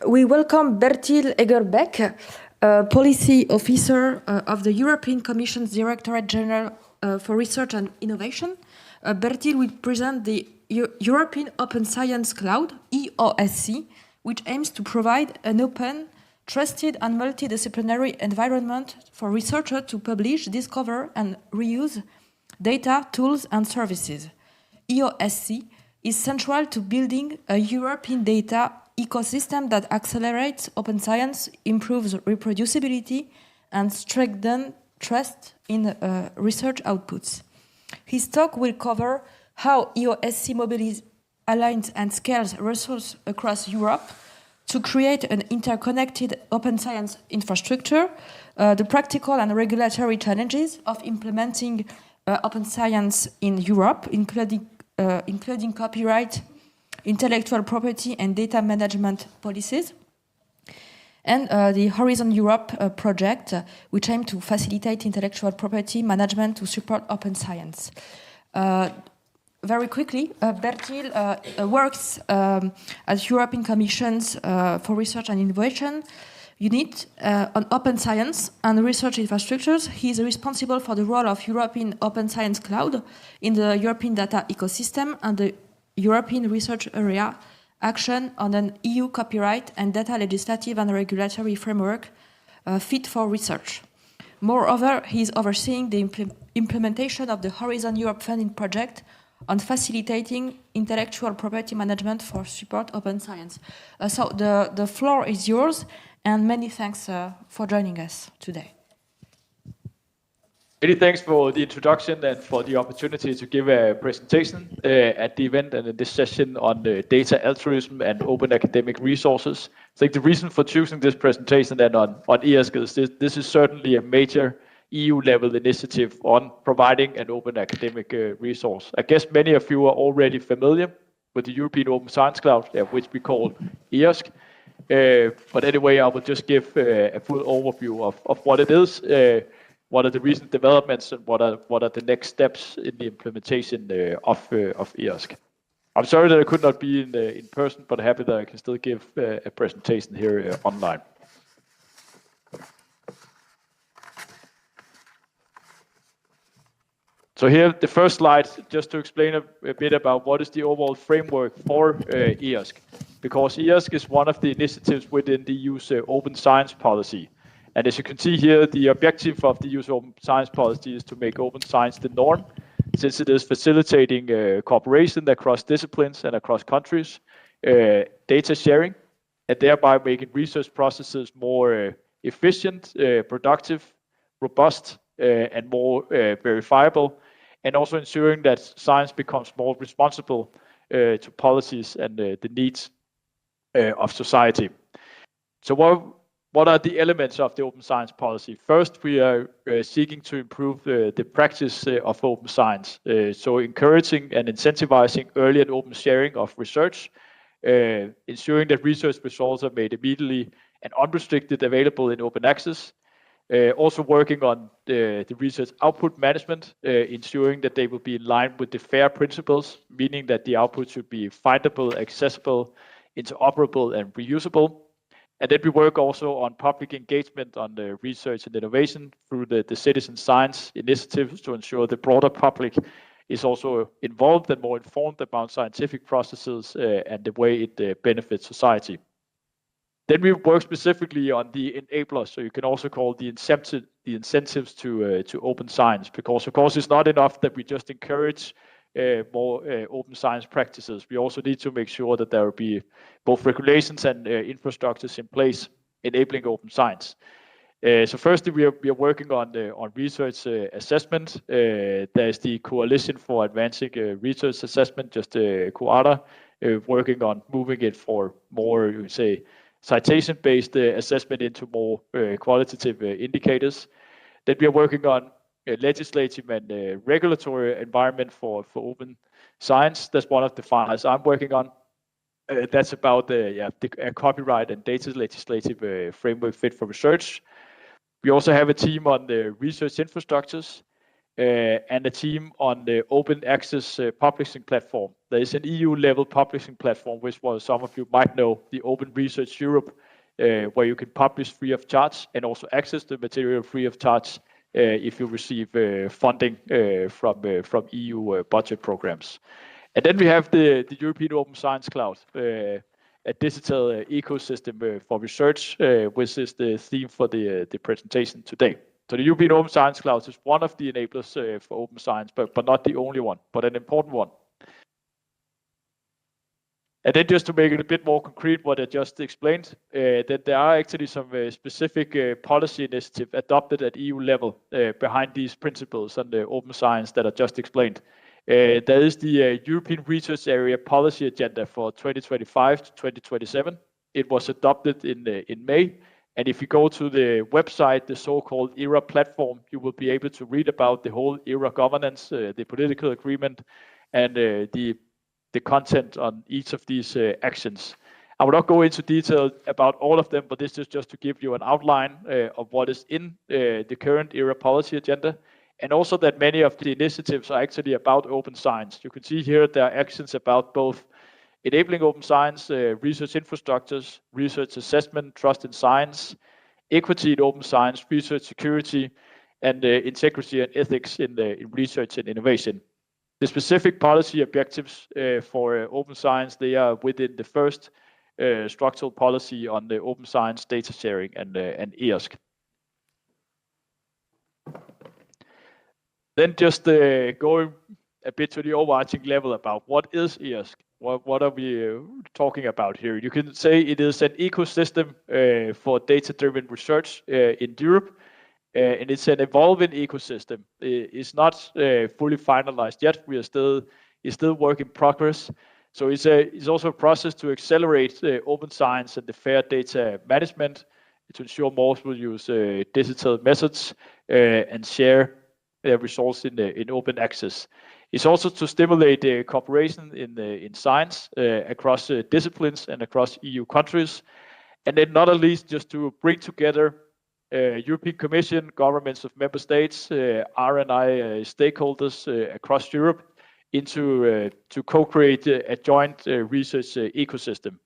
we welcome Bertil Egerbeck, Policy Officer of the European Commission's Directorate General for Research and Innovation. Bertil will present the European Open Science Cloud, EOSC, which aims to provide an open, trusted and multidisciplinary environment for researchers to publish, discover and reuse data, tools and services. EOSC is central to building a European data ecosystem that accelerates open science, improves reproducibility, and strengthens trust in research outputs. His talk will cover how EOSC mobilizes, aligns, and scales resources across Europe to create an interconnected open science infrastructure, the practical and regulatory challenges of implementing open science in Europe, including copyright, intellectual property and data management policies, and the Horizon Europe project, which aims to facilitate intellectual property management to support open science. Very quickly, Bertil works at European Commission's for Research and Innovation unit on open science and research infrastructures. He is responsible for the role of European Open Science Cloud in the European data ecosystem and the European Research Area action on an EU copyright and data legislative and regulatory framework fit for research. Moreover, he is overseeing the implementation of the Horizon Europe funding project on facilitating intellectual property management for support open science. So the floor is yours, and many thanks for joining us today. Many thanks for the introduction and for the opportunity to give a presentation at the event and in this session on data altruism and open academic resources. I think the reason for choosing this presentation and on EOSC is this is certainly a major EU-level initiative on providing an open academic resource. I guess many of you are already familiar with the European Open Science Cloud, which we call EOSC. But anyway, I will just give a full overview of what it is, what are the recent developments, and what are the next steps in the implementation of EOSC. I'm sorry that I could not be in person, but happy that I can still give a presentation here online. So here, the first slide, just to explain a bit about what is the overall framework for EOSC, because EOSC is one of the initiatives within the EU's open science policy. And as you can see here, the objective of the EU's open science policy is to make open science the norm, since it is facilitating cooperation across disciplines and across countries, data sharing, and thereby making research processes more efficient, productive, robust, and more verifiable, and also ensuring that science becomes more responsible to policies and the needs of society. So what are the elements of the open science policy? First, we are seeking to improve the practice of open science, so encouraging and incentivizing early and open sharing of research, ensuring that research results are made immediately and unrestricted available in open access, also working on the research output management, ensuring that they will be in line with the FAIR principles, meaning that the output should be findable, accessible, interoperable, and reusable. And then we work also on public engagement on the research and innovation through the citizen science initiatives to ensure the broader public is also involved and more informed about scientific processes and the way it benefits society. Then we work specifically on the enablers, so you can also call the incentives to open science, because of course it's not enough that we just encourage more open science practices. We also need to make sure that there will be both regulations and infrastructures in place enabling open science. So firstly, we are working on research assessment. There's the Coalition for Advancing Research Assessment, just COARA, working on moving it for more, you would say, citation-based assessment into more qualitative indicators. Then we are working on legislative and regulatory environment for open science. That's one of the files I'm working on. That's about the copyright and data legislative framework fit for research. We also have a team on the research infrastructures. and a team on the open access publishing platform. There is an EU-level publishing platform, which some of you might know, the Open Research Europe, where you can publish free of charge and also access the material free of charge if you receive funding from EU budget programs. And then we have the European Open Science Cloud, a digital ecosystem for research, which is the theme for the presentation today. So the European Open Science Cloud is one of the enablers for open science, but not the only one, but an important one. And then just to make it a bit more concrete, what I just explained, that there are actually some specific policy initiative adopted at EU level behind these principles on the open science that I just explained. There is the European Research Area Policy Agenda for 2025 to 2027. It was adopted in May. And if you go to the website, the so-called ERA platform, you will be able to read about the whole ERA governance, the political agreement, and the content on each of these actions. I will not go into detail about all of them, but this is just to give you an outline of what is in the current ERA policy agenda, and also that many of the initiatives are actually about open science. You can see here there are actions about both enabling open science, research infrastructures, research assessment, trust in science, equity in open science, research security, and integrity and ethics in research and innovation. The specific policy objectives for open science, they are within the first structural policy on the open science data sharing and EASC. Then just going a bit to the overarching level about what is EASC. What are we talking about here? You can say it is an ecosystem for data-driven research in Europe, and it's an evolving ecosystem. It's not fully finalized yet. It's still work in progress. So it's also a process to accelerate open science and the fair data management to ensure more will use digital methods and share results in open access. It's also to stimulate cooperation in science across disciplines and across EU countries. And then not at least just to bring together European Commission, governments of member states, R&I stakeholders across Europe into to co-create a joint research ecosystem.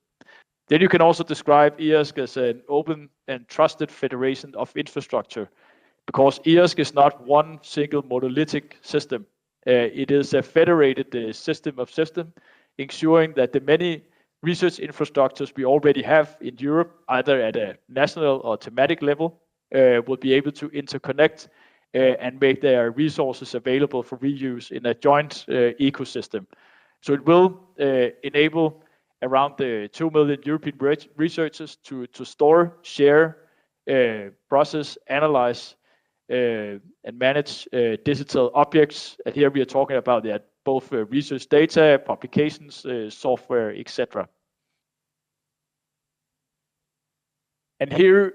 Then you can also describe EASC as an open and trusted federation of infrastructure, because EASC is not one single monolithic system. It is a federated system of systems, ensuring that the many research infrastructures we already have in Europe, either at a national or thematic level, will be able to interconnect and make their resources available for reuse in a joint ecosystem. So it will enable around 2 million European researchers to store, share, process, analyze, and manage digital objects. And here we are talking about both research data, publications, software, etc. And here,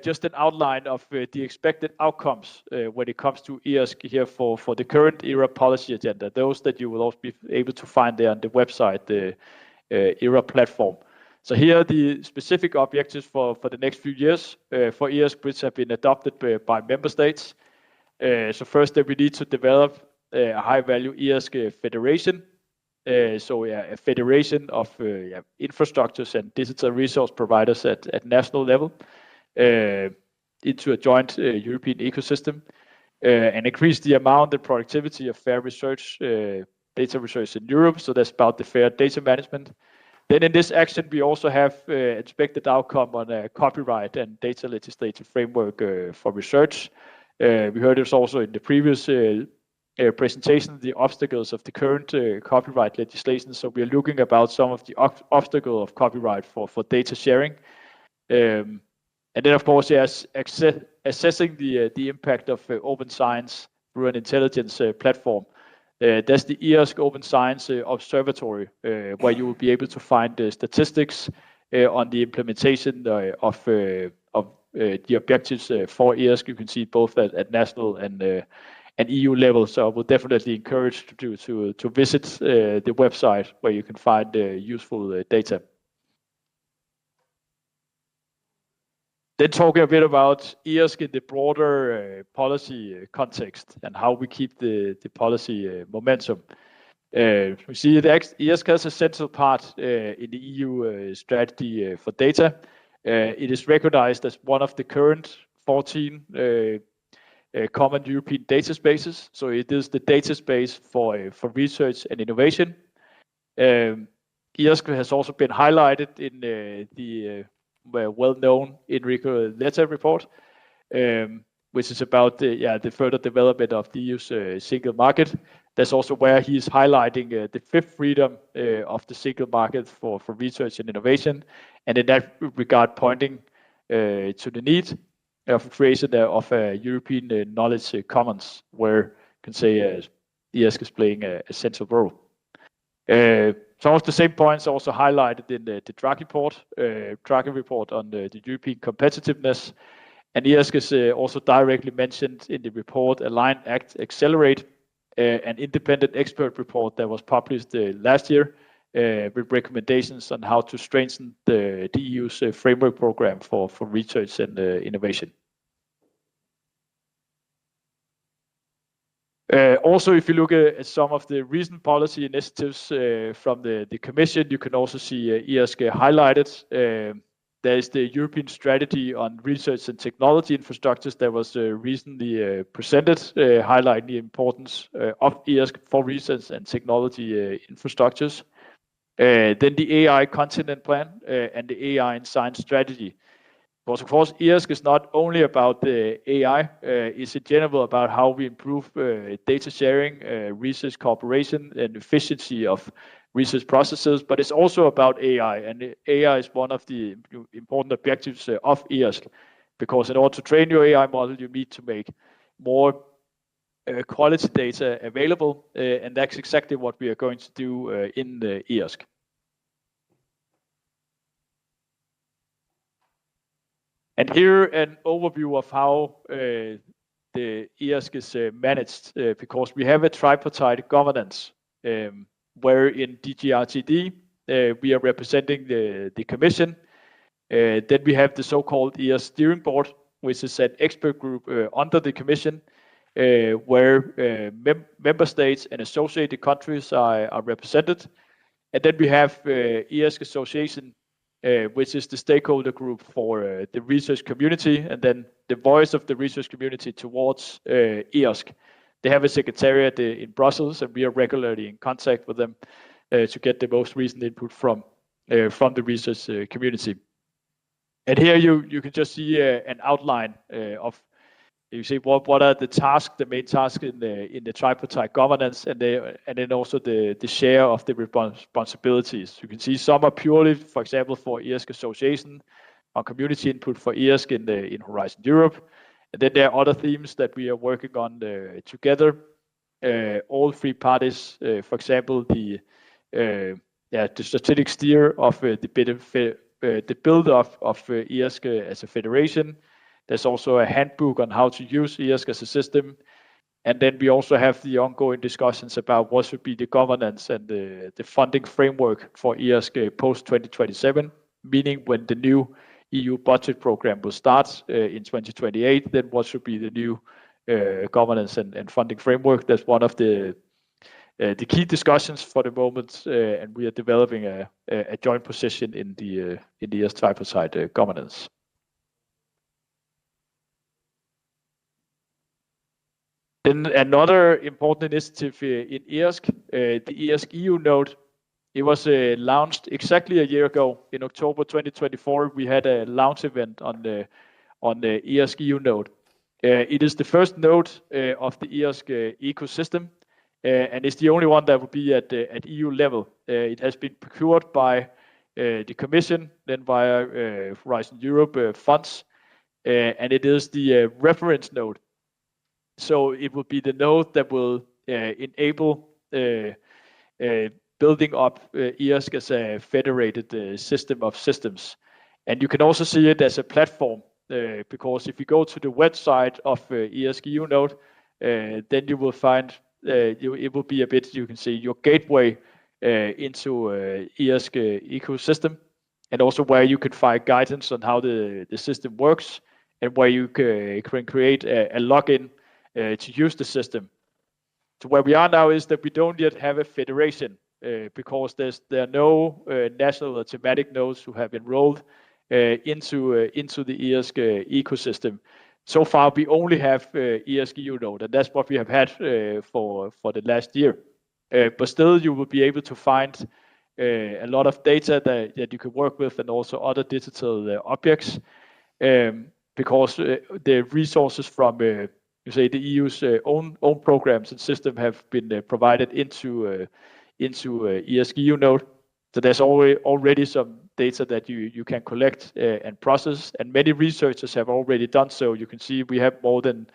just an outline of the expected outcomes when it comes to EASC here for the current ERA policy agenda, those that you will also be able to find there on the website, the ERA platform. So here are the specific objectives for the next few years for EASC, which have been adopted by member states. So first, we need to develop a high-value EASC federation. So a federation of infrastructures and digital resource providers at national level into a joint European ecosystem and increase the amount and productivity of fair research, data research in Europe. So that's about the fair data management. Then in this action, we also have expected outcome on a copyright and data legislative framework for research. We heard this also in the previous presentation, the obstacles of the current copyright legislation. So we are looking about some of the obstacles of copyright for data sharing. And then, of course, yes, assessing the impact of open science through an intelligence platform. That's the EASC Open Science Observatory, where you will be able to find statistics on the implementation of the objectives for EASC. You can see both at national and EU level. So I will definitely encourage you to visit the website where you can find useful data. Then talking a bit about ESG in the broader policy context and how we keep the policy momentum. We see that ESG has a central part in the EU strategy for data. It is recognized as one of the current 14 common European data spaces. So it is the data space for research and innovation. ESG has also been highlighted in the well-known Enrico Letta report, which is about the further development of the EU's single market. That's also where he's highlighting the fifth freedom of the single market for research and innovation, and in that regard pointing to the need of creation of a European knowledge commons, where you can say ESG is playing a central role. Some of the same points are also highlighted in the Draghi report on the European competitiveness, and ESG is also directly mentioned in the report Align, Act, Accelerate, an independent expert report that was published last year with recommendations on how to strengthen the EU's framework program for research and innovation. Also, if you look at some of the recent policy initiatives from the Commission, you can also see ESG highlighted. There is the European strategy on research and technology infrastructures that was recently presented, highlighting the importance of ESG for research and technology infrastructures. Then the AI continent plan and the AI and science strategy. Because of course, ESG is not only about the AI, it's in general about how we improve data sharing, research cooperation, and efficiency of research processes, but it's also about AI, and AI is one of the important objectives of ESG, because in order to train your AI model, you need to make more quality data available, and that's exactly what we are going to do in the ESG. And here an overview of how the ESG is managed, because we have a tripartite governance, where in DGRTD we are representing the Commission. Then we have the so-called ESG Steering Board, which is an expert group under the Commission, where member states and associated countries are represented. And then we have ESG Association, which is the stakeholder group for the research community, and then the voice of the research community towards ESG. They have a secretariat in Brussels, and we are regularly in contact with them to get the most recent input from the research community. And here you can just see an outline of, you see what are the main tasks in the tripartite governance, and then also the share of the responsibilities. You can see some are purely, for example, for ESG Association, on community input for ESG in Horizon Europe, and then there are other themes that we are working on together. All three parties, for example, the strategic steer of the build of ESG as a federation. There's also a handbook on how to use ESG as a system. And then we also have the ongoing discussions about what should be the governance and the funding framework for ESG post 2027, meaning when the new EU budget program will start in 2028, then what should be the new governance and funding framework. That's one of the key discussions for the moment, and we are developing a joint position in the ESG tripartite governance. Then another important initiative in ESG, the ESG EU Node, it was launched exactly a year ago. In October 2024, we had a launch event on the ESG EU Node. It is the first node of the ESG ecosystem, and it's the only one that will be at EU level. It has been procured by the Commission, then via Horizon Europe funds, and it is the reference node. So it will be the node that will enable building up ESG as a federated system of systems. And you can also see it as a platform, because if you go to the website of ESG EU Node, then you will find it will be a bit, you can see your gateway into ESG ecosystem. and also where you can find guidance on how the system works, and where you can create a login to use the system. So where we are now is that we don't yet have a federation because there are no national or thematic nodes who have enrolled into the EASC ecosystem. So far, we only have EASC EU node, and that's what we have had for the last year. But still, you will be able to find a lot of data that you can work with, and also other digital objects, because the resources from you say the EU's own programs and system have been provided into EASC EU node. So there's already some data that you can collect and process, and many researchers have already done so. You can see we have more than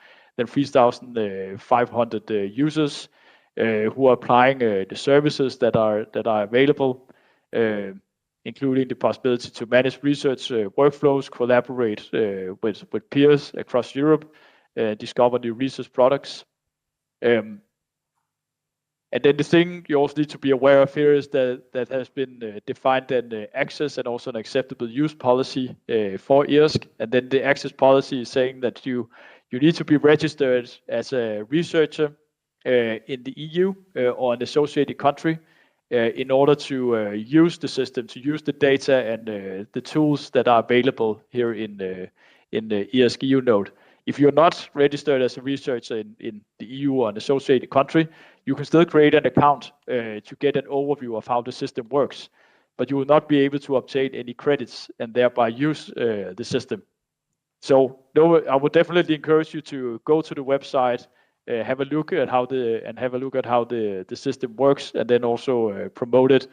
3,500 users who are applying the services that are available, including the possibility to manage research workflows, collaborate with peers across Europe, discover new research products. And then the thing you also need to be aware of here is that has been defined an access and also an acceptable use policy for EASC. And then the access policy is saying that you need to be registered as a researcher in the EU or an associated country in order to use the system, to use the data and the tools that are available here in the EASC EU node. If you're not registered as a researcher in the EU or an associated country, you can still create an account to get an overview of how the system works, but you will not be able to obtain any credits and thereby use the system. So I would definitely encourage you to go to the website, have a look at how the system works, and then also promote it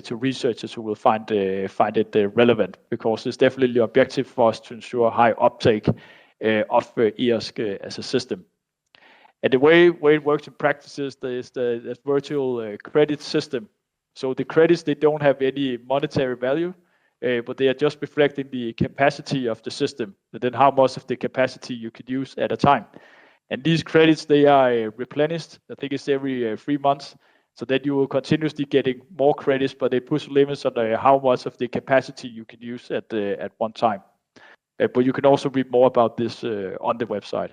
to researchers who will find it relevant, because it's definitely the objective for us to ensure high uptake of EASC as a system. And the way it works in practice is the virtual credit system. So the credits, they don't have any monetary value, but they are just reflecting the capacity of the system, and then how much of the capacity you could use at a time. And these credits, they are replenished. I think it's every 3 months. So that you will continuously getting more credits, but they push limits on how much of the capacity you can use at one time. But you can also read more about this on the website.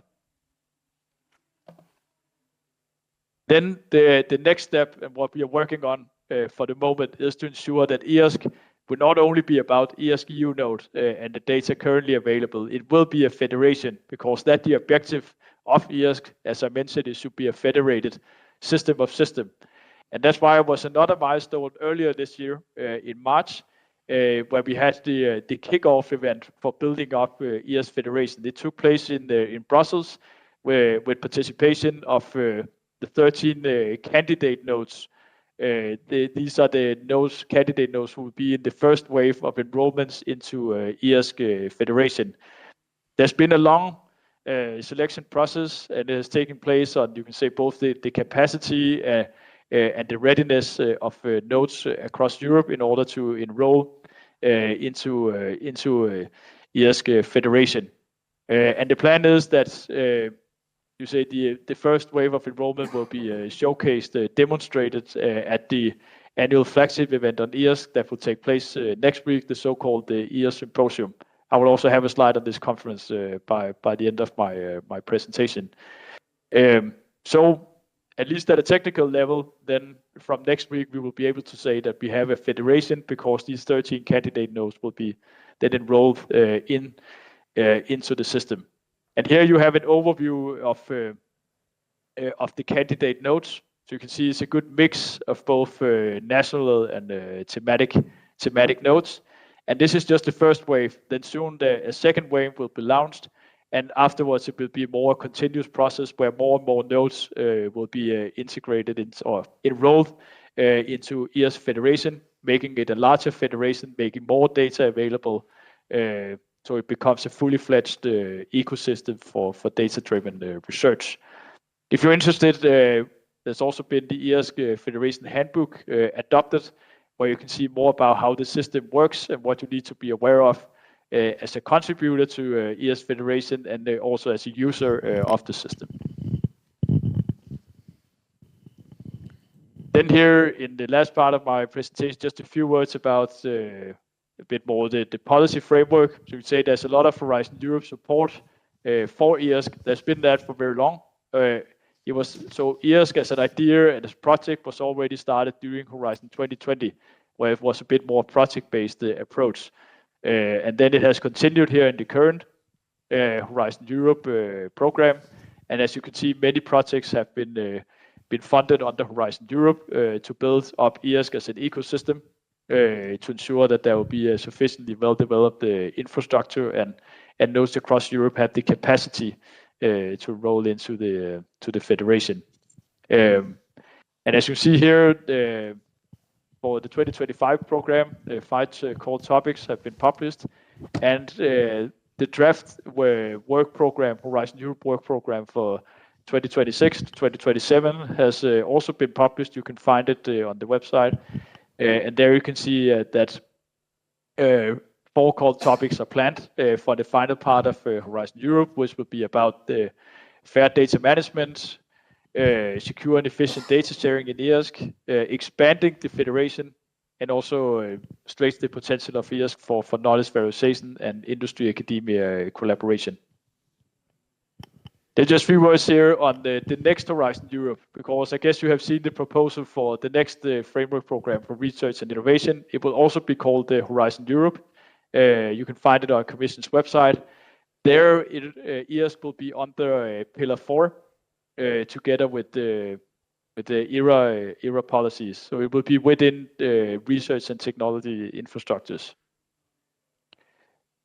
Then the next step, and what we are working on for the moment, is to ensure that EASC will not only be about EASC EU node and the data currently available. It will be a federation, because that's the objective of EASC, as I mentioned. It should be a federated system of system. And that's why it was another milestone earlier this year in March, where we had the kickoff event for building up EASC Federation. It took place in Brussels, with participation of the 13 candidate nodes. These are the candidate nodes who will be in the first wave of enrollments into EASC Federation. There's been a long selection process, and it has taken place on, you can say, both the capacity and the readiness of nodes across Europe in order to enroll into EASC Federation. And the plan is that you say the first wave of enrollment will be showcased, demonstrated at the annual flagship event on EASC that will take place next week, the so-called EASC Symposium. I will also have a slide on this conference by the end of my presentation. So at least at a technical level, then from next week we will be able to say that we have a federation, because these 13 candidate nodes will be then enrolled into the system. And here you have an overview of the candidate nodes. So you can see it's a good mix of both national and thematic nodes. And this is just the first wave. Then soon a second wave will be launched, and afterwards it will be a more continuous process where more and more nodes will be integrated or enrolled into EASC Federation, making it a larger federation, making more data available, so it becomes a fully fledged ecosystem for data-driven research. If you're interested, there's also been the EASC Federation Handbook adopted, where you can see more about how the system works and what you need to be aware of as a contributor to EASC Federation, and also as a user of the system. Then here in the last part of my presentation, just a few words about a bit more the policy framework. So you could say there's a lot of Horizon Europe support for EASC. There's been that for very long. EASC as an idea and as a project was already started during Horizon 2020, where it was a bit more project-based approach. And then it has continued here in the current Horizon Europe program. And as you can see, many projects have been funded under Horizon Europe to build up EASC as an ecosystem to ensure that there will be a sufficiently well-developed infrastructure and nodes across Europe have the capacity to roll into the federation. And as you see here, for the 2025 program, 5 core topics have been published, and the draft work program, Horizon Europe work program for 2026 to 2027 has also been published. You can find it on the website, and there you can see that 4 core topics are planned for the final part of Horizon Europe, which will be about the fair data management, secure and efficient data sharing in EASC, expanding the federation, and also strengthen the potential of EASC for knowledge verification and industry-academia collaboration. Then just 3 words here on the next Horizon Europe, because I guess you have seen the proposal for the next framework program for research and innovation. It will also be called the Horizon Europe. You can find it on Commission's website. There, EASC will be under Pillar 4, together with the ERA policies. So it will be within research and technology infrastructures.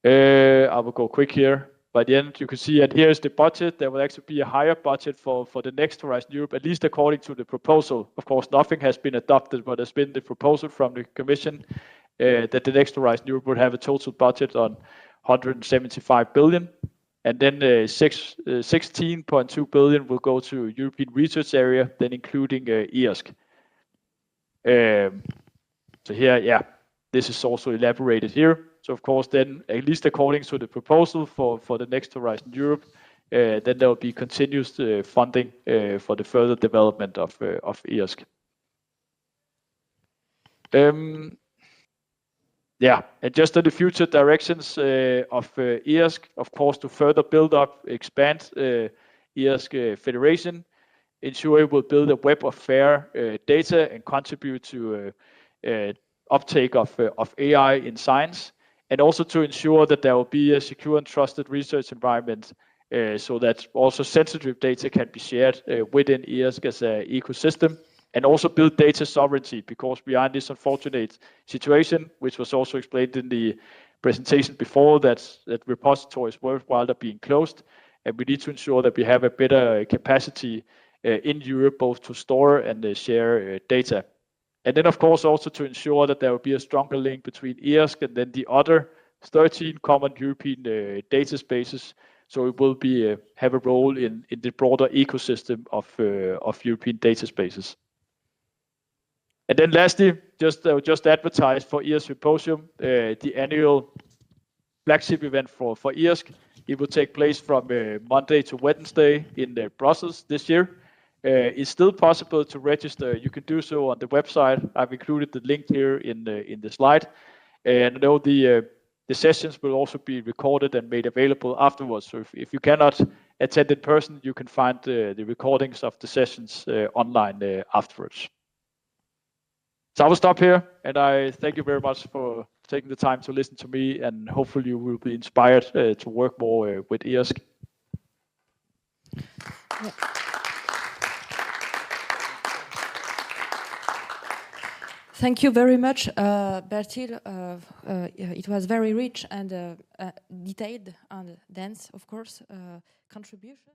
I will go quick here. By the end, you can see that here's the budget. There will actually be a higher budget for the next Horizon Europe, at least according to the proposal. Of course, nothing has been adopted, but there's been the proposal from the Commission that the next Horizon Europe would have a total budget on 175 billion. And then 16.2 billion will go to European research area, then including EASC. So here, this is also elaborated here. So of course, then at least according to the proposal for the next Horizon Europe, then there will be continuous funding for the further development of EASC. And just on the future directions of EASC, of course, to further build up, expand EASC Federation, ensure it will build a web of fair data and contribute to uptake of AI in science, and also to ensure that there will be a secure and trusted research environment so that also sensitive data can be shared within EASC as an ecosystem, and also build data sovereignty, because we are in this unfortunate situation, which was also explained in the presentation before, that repositories worldwide are being closed, and we need to ensure that we have a better capacity in Europe, both to store and share data. And then, of course, also to ensure that there will be a stronger link between EASC and then the other 13 common European data spaces, so it will have a role in the broader ecosystem of European data spaces. And then lastly, just advertised for EASC Symposium, the annual flagship event for EASC. It will take place from Monday to Wednesday in Brussels this year. It's still possible to register. You can do so on the website. I've included the link here in the slide. And I know the sessions will also be recorded and made available afterwards. So if you cannot attend in person, you can find the recordings of the sessions online afterwards. So I will stop here, and I thank you very much for taking the time to listen to me, and hopefully you will be inspired to work more with EASC. Yeah. Thank you very much, Bertil. It was very rich and detailed and dense, of course, contribution.